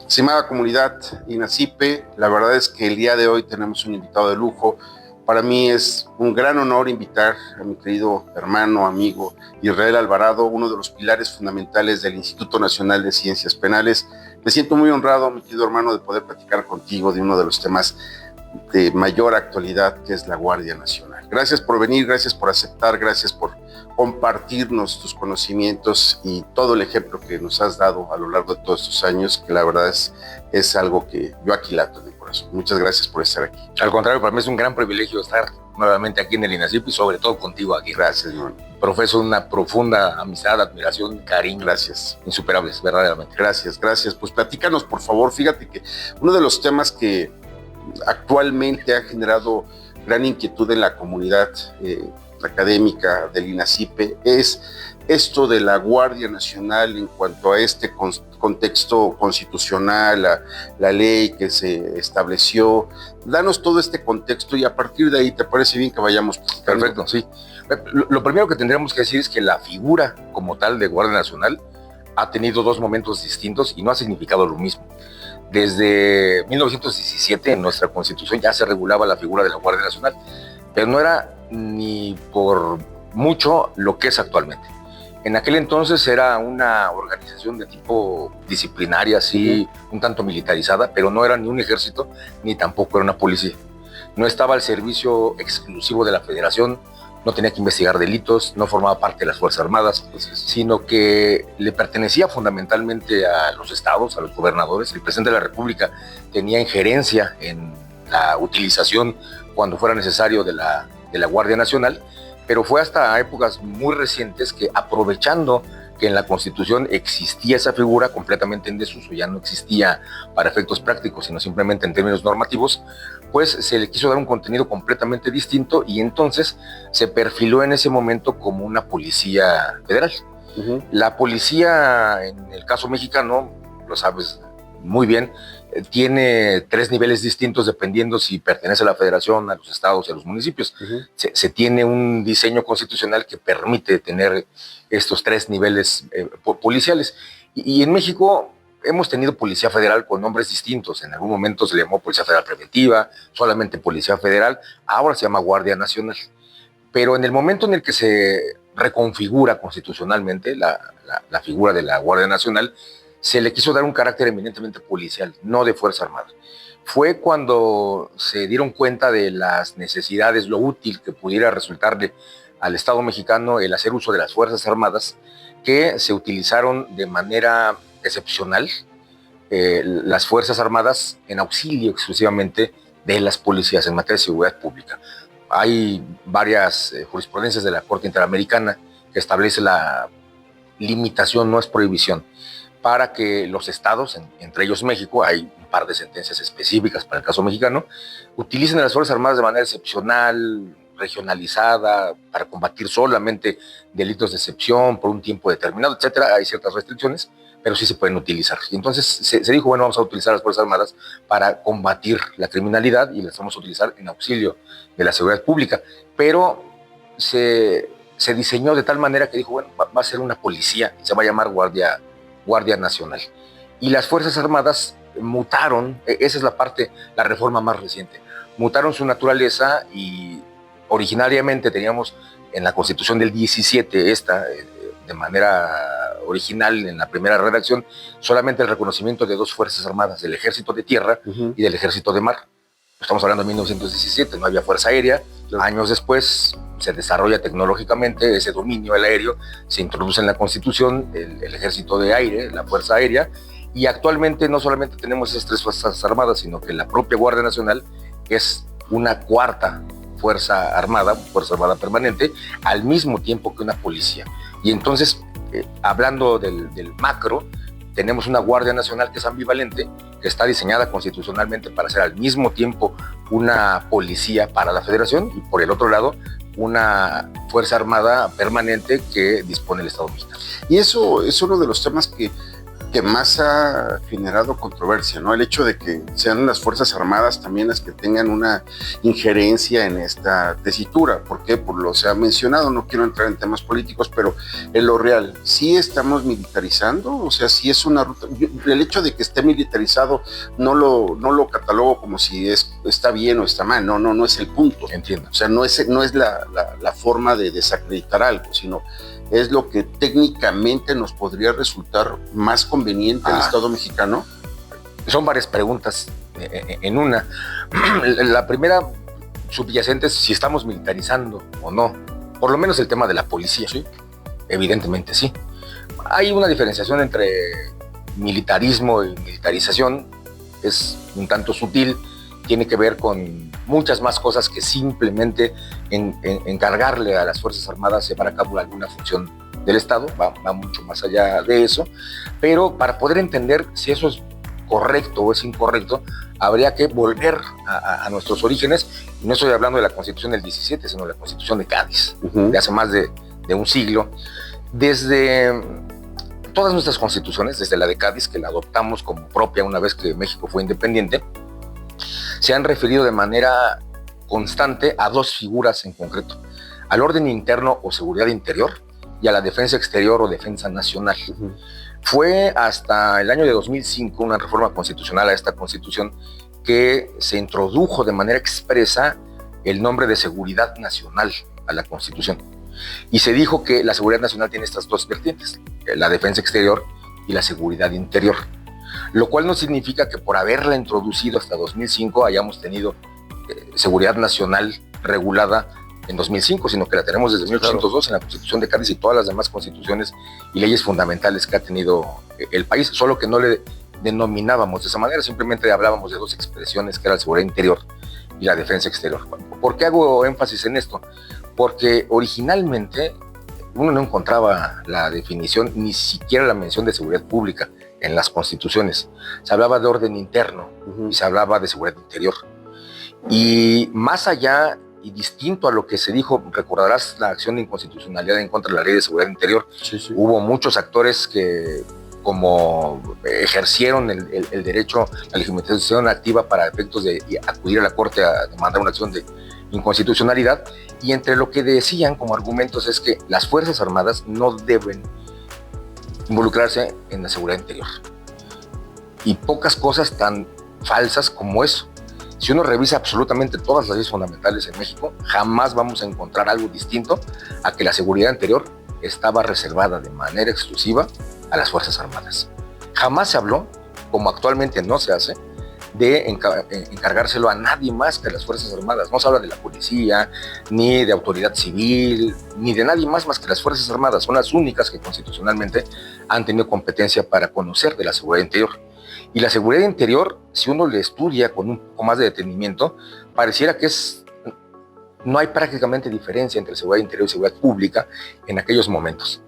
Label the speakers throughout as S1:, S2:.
S1: Estimada comunidad INACIPE, la verdad es que el día de hoy tenemos un invitado de lujo. Para mí es un gran honor invitar a mi querido hermano, amigo Israel Alvarado, uno de los pilares fundamentales del Instituto Nacional de Ciencias Penales. Me siento muy honrado, mi querido hermano, de poder platicar contigo de uno de los temas de mayor actualidad, que es la Guardia Nacional. Gracias por venir, gracias por aceptar, gracias por compartirnos tus conocimientos y todo el ejemplo que nos has dado a lo largo de todos estos años, que la verdad es algo que yo aquilato en el corazón. Muchas gracias por estar aquí.
S2: Al contrario, para mí es un gran privilegio estar nuevamente aquí en el INACIP y sobre todo contigo aquí.
S1: Gracias, hermano.
S2: Profeso una profunda amistad, admiración, cariño.
S1: Gracias.
S2: Insuperables, verdaderamente.
S1: Gracias. Pues platícanos, por favor. Fíjate que uno de los temas que actualmente ha generado gran inquietud en la comunidad académica del INACIPE es esto de la Guardia Nacional en cuanto a este contexto constitucional, la ley que se estableció. Danos todo este contexto y a partir de ahí, ¿te parece bien que vayamos?
S2: Perfecto, sí. Lo primero que tendríamos que decir es que la figura como tal de Guardia Nacional ha tenido dos momentos distintos y no ha significado lo mismo. Desde 1917 en nuestra Constitución ya se regulaba la figura de la Guardia Nacional, pero no era ni por mucho lo que es actualmente. En aquel entonces era una organización de tipo disciplinaria, sí, un tanto militarizada, pero no era ni un ejército ni tampoco era una policía. No estaba al servicio exclusivo de la Federación, no tenía que investigar delitos, no formaba parte de las Fuerzas Armadas, sino que le pertenecía fundamentalmente a los estados, a los gobernadores. El presidente de la República tenía injerencia en la utilización cuando fuera necesario de la Guardia Nacional, pero fue hasta épocas muy recientes que, aprovechando que en la Constitución existía esa figura completamente en desuso, ya no existía para efectos prácticos, sino simplemente en términos normativos, pues se le quiso dar un contenido completamente distinto y entonces se perfiló en ese momento como una policía federal. La policía, en el caso mexicano, lo sabes muy bien, tiene tres niveles distintos dependiendo si pertenece a la Federación, a los estados y a los municipios. Se tiene un diseño constitucional que permite tener estos tres niveles policiales. Y en México hemos tenido Policía Federal con nombres distintos. En algún momento se le llamó Policía Federal Preventiva, solamente Policía Federal, ahora se llama Guardia Nacional. Pero en el momento en el que se reconfigura constitucionalmente la figura de la Guardia Nacional, se le quiso dar un carácter eminentemente policial, no de Fuerza Armada. Fue cuando se dieron cuenta de las necesidades, lo útil que pudiera resultarle al Estado mexicano el hacer uso de las Fuerzas Armadas, que se utilizaron de manera excepcional las Fuerzas Armadas en auxilio exclusivamente de las policías en materia de seguridad pública. Hay varias jurisprudencias de la Corte Interamericana que establece la limitación, no es prohibición, para que los estados, entre ellos México, hay un par de sentencias específicas para el caso mexicano, utilicen las Fuerzas Armadas de manera excepcional, regionalizada, para combatir solamente delitos de excepción por un tiempo determinado, etcétera. Hay ciertas restricciones, pero sí se pueden utilizar. Y entonces se dijo, bueno, vamos a utilizar las Fuerzas Armadas para combatir la criminalidad y las vamos a utilizar en auxilio de la seguridad pública. Pero se diseñó de tal manera que dijo, bueno, va a ser una policía y se va a llamar Guardia Nacional. Y las Fuerzas Armadas mutaron, esa es la reforma más reciente, mutaron su naturaleza y originariamente teníamos en la Constitución del 17, de manera original en la primera redacción, solamente el reconocimiento de dos Fuerzas Armadas, del Ejército de Tierra y del Ejército de Mar. Estamos hablando de 1917, no había Fuerza Aérea. Años después se desarrolla tecnológicamente ese dominio del aéreo, se introduce en la Constitución el Ejército de Aire, la Fuerza Aérea, y actualmente no solamente tenemos esas tres Fuerzas Armadas, sino que la propia Guardia Nacional es una cuarta Fuerza Armada permanente, al mismo tiempo que una policía. Y entonces, hablando del macro, tenemos una Guardia Nacional que es ambivalente, que está diseñada constitucionalmente para ser al mismo tiempo una policía para la Federación y por el otro lado una Fuerza Armada permanente que dispone el Estado mexicano.
S1: Y eso es uno de los temas que que más ha generado controversia, ¿no? El hecho de que sean las Fuerzas Armadas también las que tengan una injerencia en esta tesitura. ¿Por qué? Por lo que se ha mencionado, no quiero entrar en temas políticos, pero en lo real, sí estamos militarizando, o sea, sí es una ruta. El hecho de que esté militarizado no lo catalogo como si está bien o está mal, no es el punto.
S2: Entiendo.
S1: O sea, no es la forma de desacreditar algo, sino es lo que técnicamente nos podría resultar más conveniente al Estado mexicano.
S2: Son varias preguntas en una. La primera subyacente es si estamos militarizando o no. Por lo menos el tema de la policía.
S1: Sí.
S2: Evidentemente sí. Hay una diferenciación entre militarismo y militarización. Es un tanto sutil. Tiene que ver con muchas más cosas que simplemente encargarle a las Fuerzas Armadas llevar a cabo alguna función del Estado. Va mucho más allá de eso. Pero para poder entender si eso es correcto o es incorrecto, habría que volver a nuestros orígenes. Y no estoy hablando de la Constitución del 17, sino de la Constitución de Cádiz, de hace más de un siglo. Desde todas nuestras constituciones, desde la de Cádiz, que la adoptamos como propia una vez que México fue independiente, se han referido de manera constante a dos figuras en concreto: al orden interno o seguridad interior y a la defensa exterior o defensa nacional. Fue hasta el año de 2005 una reforma constitucional a esta constitución que se introdujo de manera expresa el nombre de seguridad nacional a la constitución. Y se dijo que la seguridad nacional tiene estas dos vertientes: la defensa exterior y la seguridad interior. Lo cual no significa que por haberla introducido hasta 2005 hayamos tenido seguridad nacional regulada en 2005, sino que la tenemos desde 1802 en la Constitución de Cádiz y todas las demás constituciones y leyes fundamentales que ha tenido el país, solo que no le denominábamos de esa manera, simplemente hablábamos de dos expresiones, que era la seguridad interior y la defensa exterior. ¿Por qué hago énfasis en esto? Porque originalmente uno no encontraba la definición, ni siquiera la mención de seguridad pública en las constituciones. Se hablaba de orden interno y se hablaba de seguridad interior. Y más allá y distinto a lo que se dijo, recordarás la acción de inconstitucionalidad en contra de la ley de seguridad interior.
S1: Sí.
S2: Hubo muchos actores que, como ejercieron el derecho a la legitimación activa para efectos de acudir a la Corte a demandar una acción de inconstitucionalidad, y entre lo que decían como argumentos es que las Fuerzas Armadas no deben involucrarse en la seguridad interior. Y pocas cosas tan falsas como eso. Si uno revisa absolutamente todas las leyes fundamentales en México, jamás vamos a encontrar algo distinto a que la seguridad interior estaba reservada de manera exclusiva a las Fuerzas Armadas. Jamás se habló, como actualmente no se hace, de encargárselo a nadie más que a las Fuerzas Armadas. No se habla de la policía, ni de autoridad civil, ni de nadie más que las Fuerzas Armadas. Son las únicas que constitucionalmente han tenido competencia para conocer de la seguridad interior. Y la seguridad interior, si uno le estudia con un poco más de detenimiento, pareciera que no hay prácticamente diferencia entre seguridad interior y seguridad pública en aquellos momentos.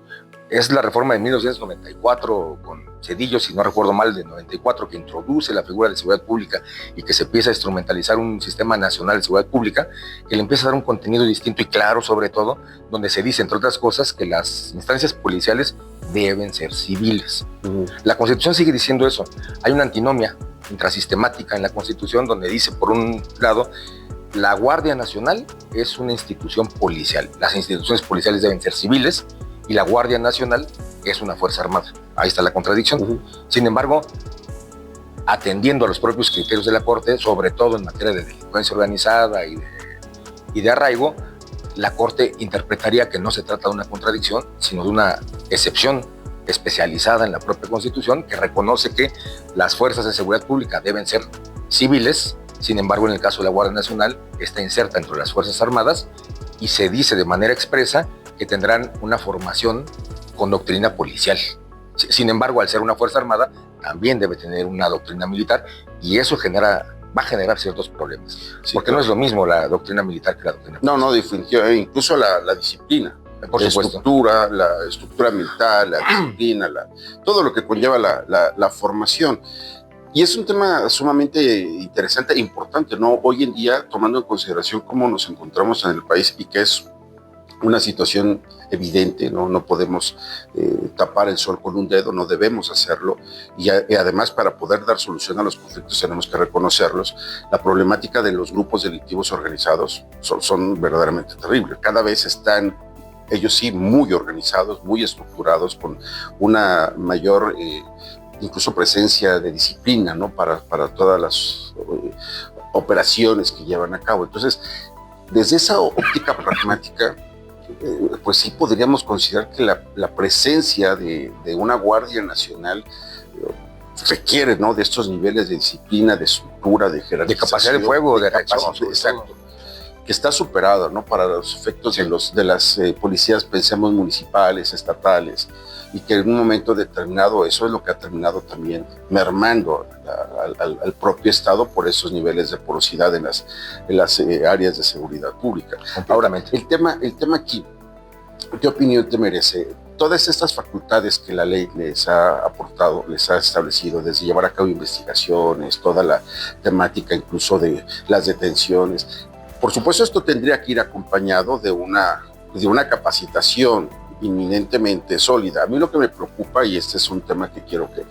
S2: Es la reforma de 1994 con Zedillo, si no recuerdo mal, de 94, que introduce la figura de seguridad pública y que se empieza a instrumentalizar un sistema nacional de seguridad pública, que le empieza a dar un contenido distinto y claro, sobre todo, donde se dice, entre otras cosas, que las instancias policiales deben ser civiles. La Constitución sigue diciendo eso. Hay una antinomia intrasistemática en la Constitución donde dice, por un lado, la Guardia Nacional es una institución policial. Las instituciones policiales deben ser civiles y la Guardia Nacional es una fuerza armada. Ahí está la contradicción. Sin embargo, atendiendo a los propios criterios de la Corte, sobre todo en materia de delincuencia organizada y de arraigo, la Corte interpretaría que no se trata de una contradicción, sino de una excepción especializada en la propia Constitución que reconoce que las fuerzas de seguridad pública deben ser civiles. Sin embargo, en el caso de la Guardia Nacional, está inserta entre las Fuerzas Armadas y se dice de manera expresa que tendrán una formación con doctrina policial. Sin embargo, al ser una Fuerza Armada, también debe tener una doctrina militar y eso va a generar ciertos problemas. Sí, porque claro, no es lo mismo la doctrina militar que la doctrina policial.
S1: No, definitivamente, incluso la disciplina.
S2: Por supuesto.
S1: La estructura militar, la disciplina, todo lo que conlleva la formación. Y es un tema sumamente interesante e importante, ¿no? Hoy en día, tomando en consideración cómo nos encontramos en el país y que es una situación evidente, no podemos tapar el sol con un dedo, no debemos hacerlo, y además para poder dar solución a los conflictos tenemos que reconocerlos. La problemática de los grupos delictivos organizados son verdaderamente terribles, cada vez están ellos sí muy organizados, muy estructurados, con una mayor incluso presencia de disciplina, ¿no? para todas las operaciones que llevan a cabo. Entonces, desde esa óptica pragmática, pues sí podríamos considerar que la presencia de una Guardia Nacional requiere, ¿no?, de estos niveles de disciplina, de estructura, de jerarquía,
S2: de capacidad de fuego, de reacción.
S1: Exacto, que está superado, ¿no?, para los efectos de las policías, pensemos, municipales, estatales, y que en un momento determinado eso es lo que ha terminado también mermando al propio Estado por esos niveles de porosidad en las áreas de seguridad pública. Ahora, el tema aquí, ¿qué opinión te merece? Todas estas facultades que la ley les ha aportado, les ha establecido, desde llevar a cabo investigaciones, toda la temática incluso de las detenciones, por supuesto esto tendría que ir acompañado de una capacitación inminentemente sólida. A mí lo que me preocupa, y este es un tema que quiero que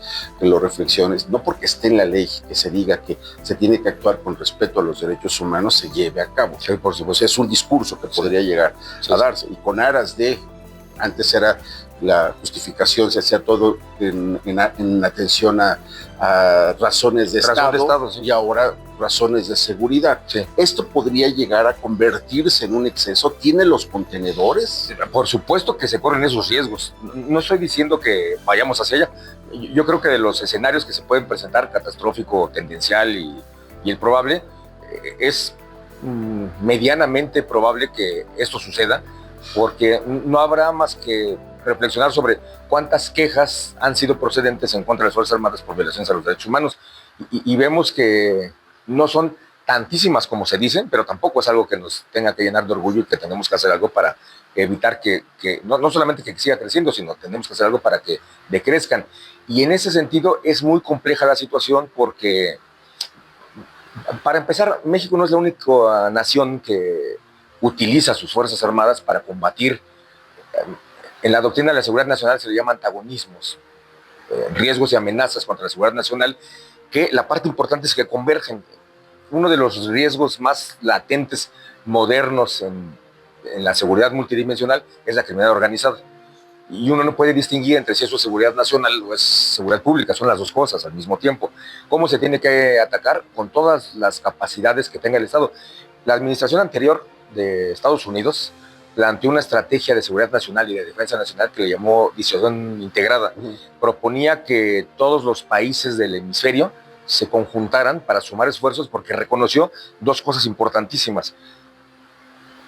S1: lo reflexiones, no porque esté en la ley que se diga que se tiene que actuar con respeto a los derechos humanos, se lleve a cabo. Sí, por supuesto, es un discurso que podría llegar a darse, y con aras de, antes era la justificación, se hacía todo en atención a razones de Estado, sí, y ahora razones de seguridad. Sí. ¿Esto podría llegar a convertirse en un exceso? ¿Tiene los contenedores?
S2: Por supuesto que se corren esos riesgos. No estoy diciendo que vayamos hacia allá. Yo creo que de los escenarios que se pueden presentar, catastrófico, tendencial y el probable, es medianamente probable que esto suceda, porque no habrá más que reflexionar sobre cuántas quejas han sido procedentes en contra de las Fuerzas Armadas por violaciones a los derechos humanos, y vemos que no son tantísimas como se dicen, pero tampoco es algo que nos tenga que llenar de orgullo, y que tenemos que hacer algo para evitar que no solamente que siga creciendo, sino tenemos que hacer algo para que decrezcan. Y en ese sentido es muy compleja la situación, porque, para empezar, México no es la única nación que utiliza sus Fuerzas Armadas para combatir. En la doctrina de la seguridad nacional se le llama antagonismos, riesgos y amenazas contra la seguridad nacional, que la parte importante es que convergen. Uno de los riesgos más latentes, modernos en la seguridad multidimensional, es la criminalidad organizada. Y uno no puede distinguir entre si eso es seguridad nacional o es seguridad pública, son las dos cosas al mismo tiempo. ¿Cómo se tiene que atacar? Con todas las capacidades que tenga el Estado. La administración anterior de Estados Unidos planteó una estrategia de seguridad nacional y de defensa nacional que le llamó disuasión integrada. Proponía que todos los países del hemisferio se conjuntaran para sumar esfuerzos, porque reconoció dos cosas importantísimas.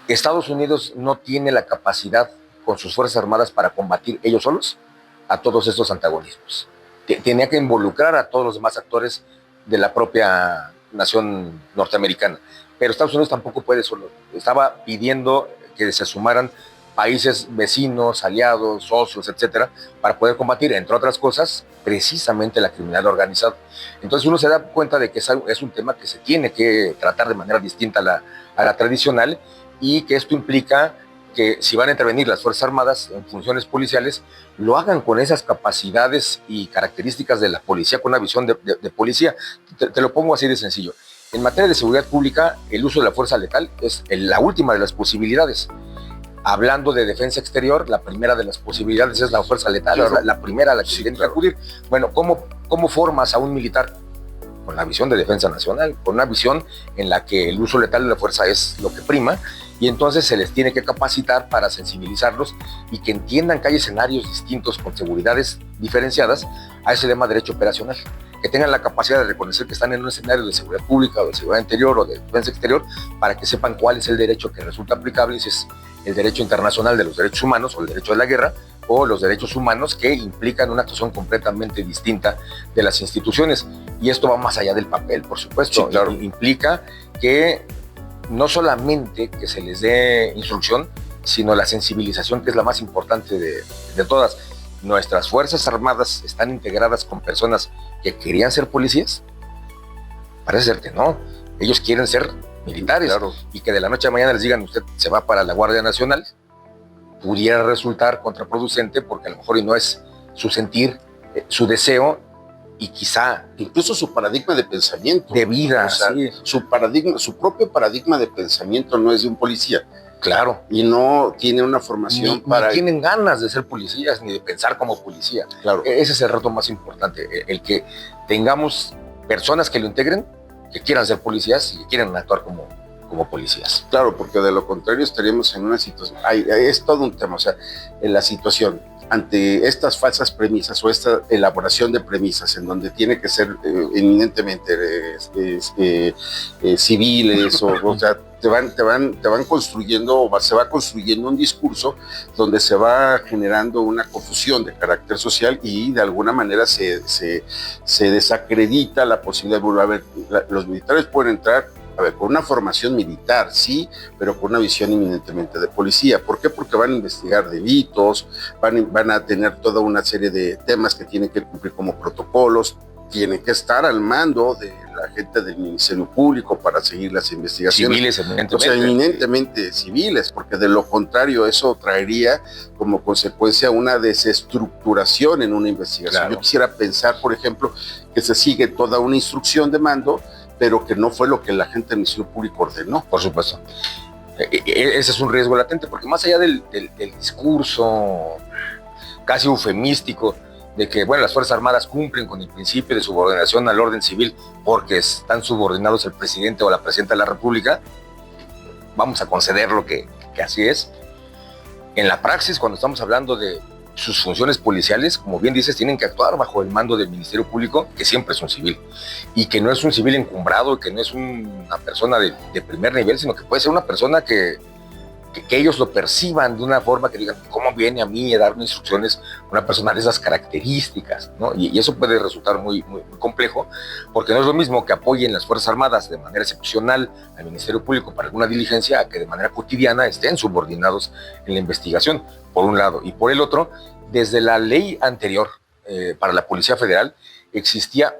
S2: Estados Unidos no tiene la capacidad con sus Fuerzas Armadas para combatir ellos solos a todos estos antagonismos. Tenía que involucrar a todos los demás actores de la propia nación norteamericana. Pero Estados Unidos tampoco puede solo. Estaba pidiendo que se sumaran países vecinos, aliados, socios, etcétera, para poder combatir, entre otras cosas, precisamente la criminalidad organizada. Entonces uno se da cuenta de que es un tema que se tiene que tratar de manera distinta a la tradicional, y que esto implica que si van a intervenir las Fuerzas Armadas en funciones policiales, lo hagan con esas capacidades y características de la policía, con una visión de policía. Te lo pongo así de sencillo. En materia de seguridad pública, el uso de la fuerza letal es la última de las posibilidades. Hablando de defensa exterior, la primera de las posibilidades es la fuerza letal, claro, es la primera a la que se tiene que acudir. Bueno, ¿cómo formas a un militar? Con la visión de defensa nacional, con una visión en la que el uso letal de la fuerza es lo que prima, y entonces se les tiene que capacitar para sensibilizarlos y que entiendan que hay escenarios distintos con seguridades diferenciadas. A ese llama derecho operacional, que tengan la capacidad de reconocer que están en un escenario de seguridad pública o de seguridad interior o de defensa exterior, para que sepan cuál es el derecho que resulta aplicable, si es el derecho internacional de los derechos humanos o el derecho de la guerra, o los derechos humanos que implican una actuación completamente distinta de las instituciones. Y esto va más allá del papel, por supuesto. Sí, claro. Implica que no solamente que se les dé instrucción, sino la sensibilización, que es la más importante de todas. Nuestras Fuerzas Armadas están integradas con personas que querían ser policías. Parece ser que no. Ellos quieren ser militares. Claro. Y que de la noche a mañana les digan, usted se va para la Guardia Nacional, pudiera resultar contraproducente porque a lo mejor no es su sentir, su deseo y quizá
S1: incluso su paradigma de pensamiento.
S2: De vida,
S1: o sea,
S2: sí.
S1: Su propio paradigma de pensamiento no es de un policía.
S2: Claro.
S1: Y no tiene una formación
S2: ni tienen ganas de ser policías ni de pensar como policía.
S1: Claro.
S2: Ese es el reto más importante, el que tengamos personas que lo integren, que quieran ser policías y que quieran actuar como policías.
S1: Claro, porque de lo contrario estaríamos en una situación, es todo un tema, o sea, en la situación ante estas falsas premisas o esta elaboración de premisas en donde tiene que ser eminentemente civiles o sea, te van construyendo, o se va construyendo un discurso donde se va generando una confusión de carácter social y de alguna manera se desacredita la posibilidad de volver a ver. Los militares pueden entrar, a ver, con una formación militar, sí, pero con una visión eminentemente de policía. ¿Por qué? Porque van a investigar delitos, van a tener toda una serie de temas que tienen que cumplir como protocolos, tienen que estar al mando de la gente del Ministerio Público para seguir las investigaciones.
S2: Civiles, eminentemente.
S1: O sea, eminentemente civiles, porque de lo contrario eso traería como consecuencia una desestructuración en una investigación. Claro. Yo quisiera pensar, por ejemplo, que se sigue toda una instrucción de mando, pero que no fue lo que la gente del Ministerio Público ordenó.
S2: Por supuesto. Ese es un riesgo latente, porque más allá del discurso casi eufemístico de que, bueno, las Fuerzas Armadas cumplen con el principio de subordinación al orden civil porque están subordinados al presidente o a la presidenta de la República, vamos a concederlo que así es. En la praxis, cuando estamos hablando de sus funciones policiales, como bien dices, tienen que actuar bajo el mando del Ministerio Público, que siempre es un civil, y que no es un civil encumbrado, que no es una persona de primer nivel, sino que puede ser una persona que ellos lo perciban de una forma que digan, ¿cómo viene a mí a darme instrucciones una persona de esas características? ¿No? Y eso puede resultar muy complejo, porque no es lo mismo que apoyen las Fuerzas Armadas de manera excepcional al Ministerio Público para alguna diligencia, a que de manera cotidiana estén subordinados en la investigación, por un lado. Y por el otro, desde la ley anterior para la Policía Federal existía.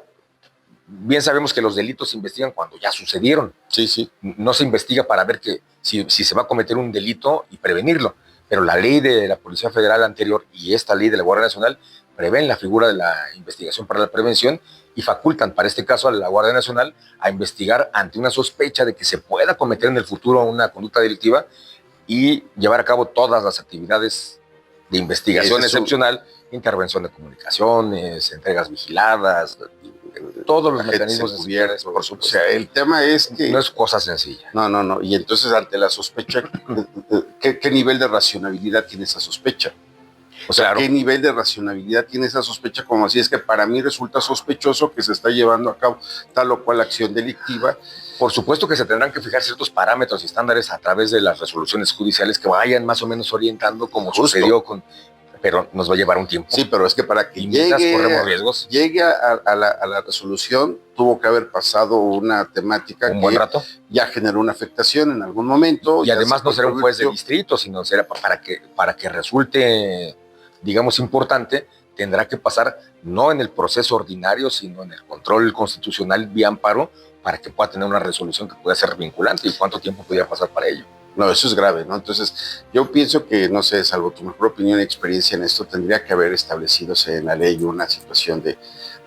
S2: Bien sabemos que los delitos se investigan cuando ya sucedieron.
S1: Sí, sí.
S2: No se investiga para ver que si se va a cometer un delito y prevenirlo. Pero la ley de la Policía Federal anterior y esta ley de la Guardia Nacional prevén la figura de la investigación para la prevención y facultan, para este caso, a la Guardia Nacional a investigar ante una sospecha de que se pueda cometer en el futuro una conducta delictiva y llevar a cabo todas las actividades de investigación excepcional, intervención de comunicaciones, entregas vigiladas, todos los mecanismos
S1: cubiertos, por supuesto. O sea, el tema es que
S2: no es cosa sencilla.
S1: No. Y entonces, ante la sospecha, ¿qué nivel de racionalidad tiene esa sospecha? O sea, claro. ¿Qué nivel de racionalidad tiene esa sospecha? Como así es que para mí resulta sospechoso que se está llevando a cabo tal o cual acción delictiva.
S2: Por supuesto que se tendrán que fijar ciertos parámetros y estándares a través de las resoluciones judiciales que vayan más o menos orientando como sucedió con... Pero nos va a llevar un tiempo.
S1: Sí, pero es que para que llegue a la resolución tuvo que haber pasado una temática
S2: un buen rato.
S1: Ya generó una afectación en algún momento.
S2: Y además no será un juez de distrito, sino será para que resulte, digamos, importante, tendrá que pasar no en el proceso ordinario, sino en el control constitucional vía amparo, para que pueda tener una resolución que pueda ser vinculante. ¿Y cuánto tiempo podría pasar para ello?
S1: No, eso es grave, ¿no? Entonces, yo pienso que, no sé, salvo tu mejor opinión y experiencia en esto, tendría que haber establecido en la ley una situación de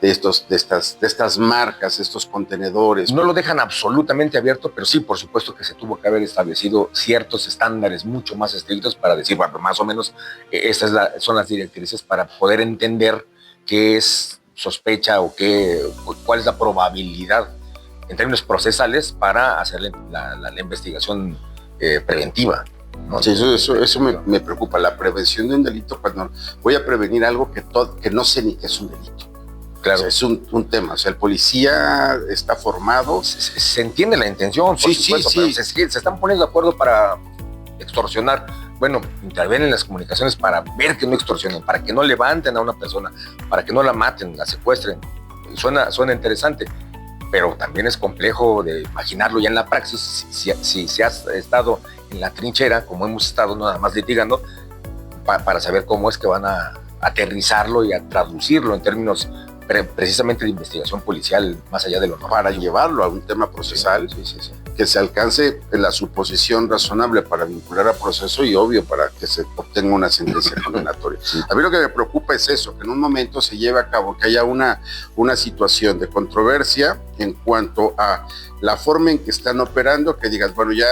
S1: estas marcas, estos contenedores.
S2: No lo dejan absolutamente abierto, pero sí, por supuesto que se tuvo que haber establecido ciertos estándares mucho más estrictos para decir, bueno, más o menos, estas son las directrices para poder entender qué es sospecha o cuál es la probabilidad en términos procesales para hacer la investigación preventiva, ¿no?
S1: Sí, eso me preocupa. La prevención de un delito, cuando voy a prevenir algo que no sé ni qué es un delito.
S2: Claro.
S1: O sea, es un tema. O sea, el policía está formado.
S2: Se entiende la intención, por supuesto, pero se están poniendo de acuerdo para extorsionar. Bueno, intervienen en las comunicaciones para ver que no extorsionen, para que no levanten a una persona, para que no la maten, la secuestren. Suena interesante. Pero también es complejo de imaginarlo ya en la praxis, si se ha estado en la trinchera, como hemos estado nada más litigando, para saber cómo es que van a aterrizarlo y a traducirlo en términos precisamente de investigación policial, más allá de lo normal.
S1: Para llevarlo a un tema procesal,
S2: Sí.
S1: que se alcance la suposición razonable para vincular a proceso y obvio para que se obtenga una sentencia condenatoria.
S2: Sí.
S1: A mí lo que me preocupa es eso, que en un momento se lleve a cabo, que haya una situación de controversia en cuanto a la forma en que están operando, que digas, bueno, ya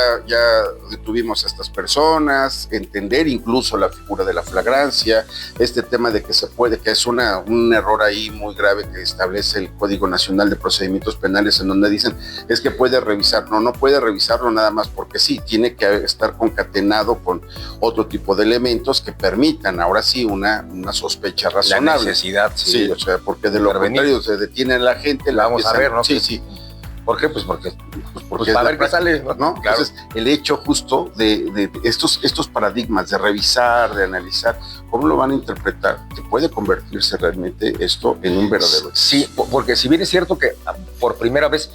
S1: detuvimos a estas personas, entender incluso la figura de la flagrancia, este tema de que se puede, que es un error ahí muy grave que establece el Código Nacional de Procedimientos Penales, en donde dicen, es que puede revisar, no puede revisarlo nada más porque sí, tiene que estar concatenado con otro tipo de elementos que permitan, ahora sí, una sospecha razonable.
S2: La necesidad,
S1: sí, o sea, porque de lo contrario se detiene a la gente,
S2: la vamos a ver, ¿no?
S1: Sí.
S2: ¿Por qué? Pues porque para ver qué sale, ¿no?
S1: Claro. Entonces, el hecho justo de estos paradigmas de revisar, de analizar, ¿cómo lo van a interpretar? Que puede convertirse realmente esto en un verdadero.
S2: Sí, porque si bien es cierto que por primera vez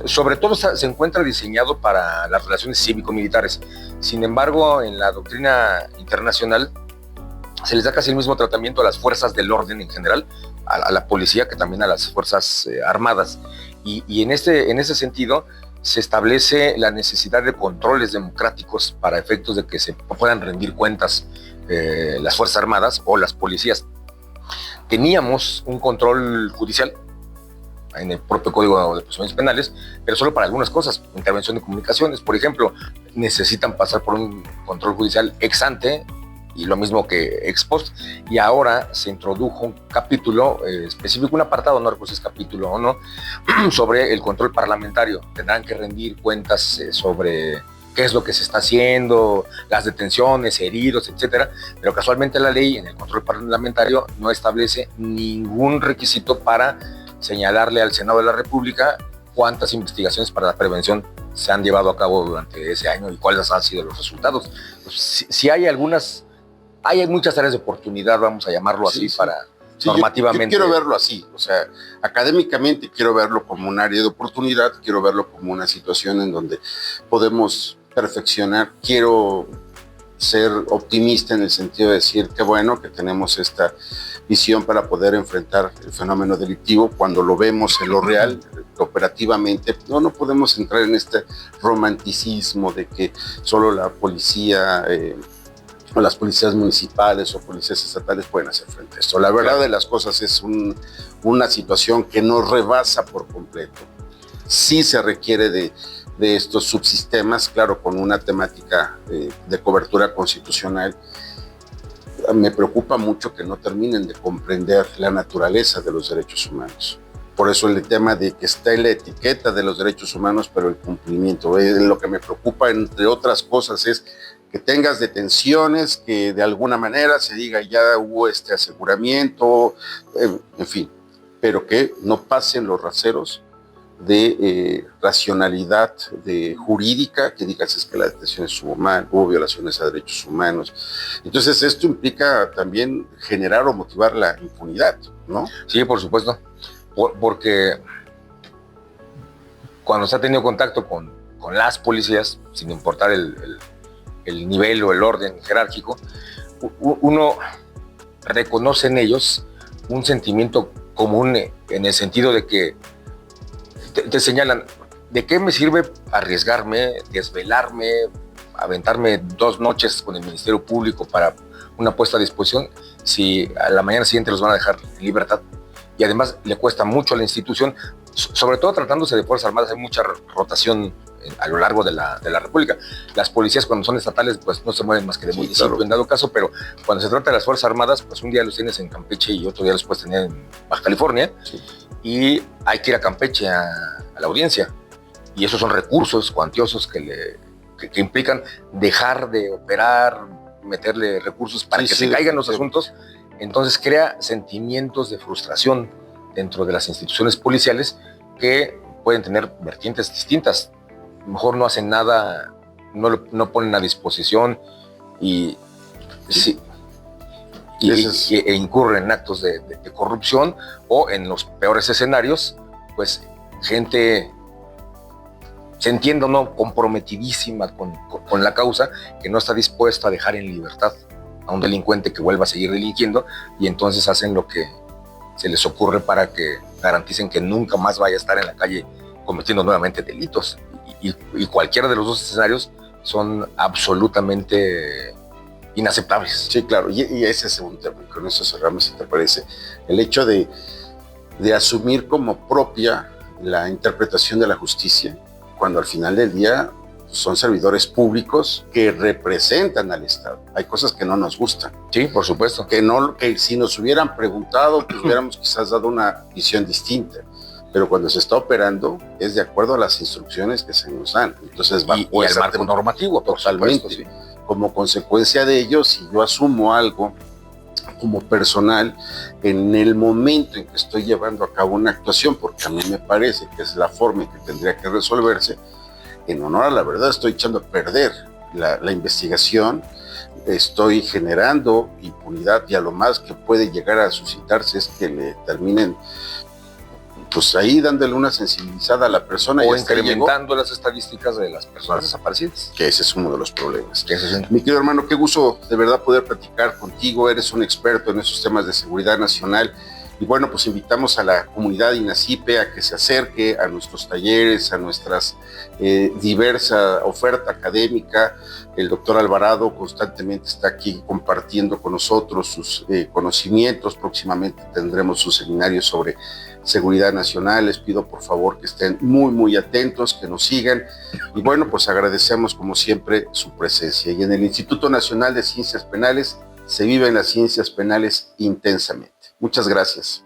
S2: sobre todo se encuentra diseñado para las relaciones cívico-militares. Sin embargo, en la doctrina internacional se les da casi el mismo tratamiento a las fuerzas del orden en general, a la policía, que también a las fuerzas armadas. Y en ese sentido se establece la necesidad de controles democráticos para efectos de que se puedan rendir cuentas las fuerzas armadas o las policías. Teníamos un control judicial en el propio Código de Procedimientos Penales, pero solo para algunas cosas, intervención de comunicaciones, por ejemplo, necesitan pasar por un control judicial ex ante, y lo mismo que ex post, y ahora se introdujo un capítulo específico, un apartado, no recuerdo si es capítulo o no, sobre el control parlamentario. Tendrán que rendir cuentas sobre qué es lo que se está haciendo, las detenciones, heridos, etcétera, pero casualmente la ley en el control parlamentario no establece ningún requisito para señalarle al Senado de la República cuántas investigaciones para la prevención se han llevado a cabo durante ese año y cuáles han sido los resultados. Pues, si hay muchas áreas de oportunidad, vamos a llamarlo así, para normativamente.
S1: Yo quiero verlo así, o sea, académicamente quiero verlo como un área de oportunidad, quiero verlo como una situación en donde podemos perfeccionar, quiero ser optimista en el sentido de decir que bueno que tenemos esta visión para poder enfrentar el fenómeno delictivo cuando lo vemos en lo real, operativamente. No podemos entrar en este romanticismo de que solo la policía o las policías municipales o policías estatales pueden hacer frente a esto. La verdad de las cosas es una situación que nos rebasa por completo. Sí se requiere de estos subsistemas, claro, con una temática de cobertura constitucional. Me preocupa mucho que no terminen de comprender la naturaleza de los derechos humanos. Por eso el tema de que está en la etiqueta de los derechos humanos, pero el cumplimiento. Lo que me preocupa, entre otras cosas, es que tengas detenciones, que de alguna manera se diga ya hubo este aseguramiento, en fin, pero que no pasen los raseros de racionalidad jurídica, que digas es que la detención estuvo mal, hubo violaciones a derechos humanos. Entonces esto implica también generar o motivar la impunidad, ¿no?
S2: Sí, por supuesto, porque cuando se ha tenido contacto con las policías, sin importar el nivel o el orden jerárquico, uno reconoce en ellos un sentimiento común en el sentido de que te señalan, ¿de qué me sirve arriesgarme, desvelarme, aventarme 2 noches con el Ministerio Público para una puesta a disposición si a la mañana siguiente los van a dejar en libertad? Y además le cuesta mucho a la institución, sobre todo tratándose de Fuerzas Armadas, hay mucha rotación a lo largo de la República. Las policías cuando son estatales pues no se mueven más que de municipio, claro, en dado caso, pero cuando se trata de las Fuerzas Armadas, pues un día los tienes en Campeche y otro día los puedes tener en Baja California, sí, y hay que ir a Campeche a la audiencia. Y esos son recursos cuantiosos que implican dejar de operar, meterle recursos para que se caigan los asuntos. Entonces crea sentimientos de frustración dentro de las instituciones policiales que pueden tener vertientes distintas. Mejor no hacen nada, no ponen a disposición e incurren en actos de corrupción, o en los peores escenarios, pues gente, se entiende o no, comprometidísima con la causa, que no está dispuesta a dejar en libertad a un delincuente que vuelva a seguir delinquiendo, y entonces hacen lo que se les ocurre para que garanticen que nunca más vaya a estar en la calle cometiendo nuevamente delitos. Y cualquiera de los dos escenarios son absolutamente inaceptables.
S1: Sí, claro, y ese es un tema, y con eso cerramos, si te parece. El hecho de asumir como propia la interpretación de la justicia, cuando al final del día son servidores públicos que representan al Estado. Hay cosas que no nos gustan.
S2: Sí, por supuesto.
S1: Que si nos hubieran preguntado, pues hubiéramos quizás dado una visión distinta. Pero cuando se está operando es de acuerdo a las instrucciones que se nos dan. Entonces,
S2: y al marco normativo,
S1: totalmente.
S2: Supuesto, sí.
S1: Como consecuencia de ello, si yo asumo algo como personal en el momento en que estoy llevando a cabo una actuación, porque a mí me parece que es la forma en que tendría que resolverse, en honor a la verdad estoy echando a perder la investigación, estoy generando impunidad, y a lo más que puede llegar a suscitarse es que le terminen pues ahí dándole una sensibilizada a la persona.
S2: O incrementando las estadísticas de las personas desaparecidas.
S1: Que ese es uno de los problemas. Mi querido hermano, qué gusto de verdad poder platicar contigo. Eres un experto en esos temas de seguridad nacional. Y bueno, pues invitamos a la comunidad INACIPE a que se acerque a nuestros talleres, a nuestras diversa oferta académica. El doctor Alvarado constantemente está aquí compartiendo con nosotros sus conocimientos. Próximamente tendremos sus seminarios sobre seguridad nacional. Les pido por favor que estén muy, muy atentos, que nos sigan. Y bueno, pues agradecemos como siempre su presencia. Y en el Instituto Nacional de Ciencias Penales se viven las ciencias penales intensamente. Muchas gracias.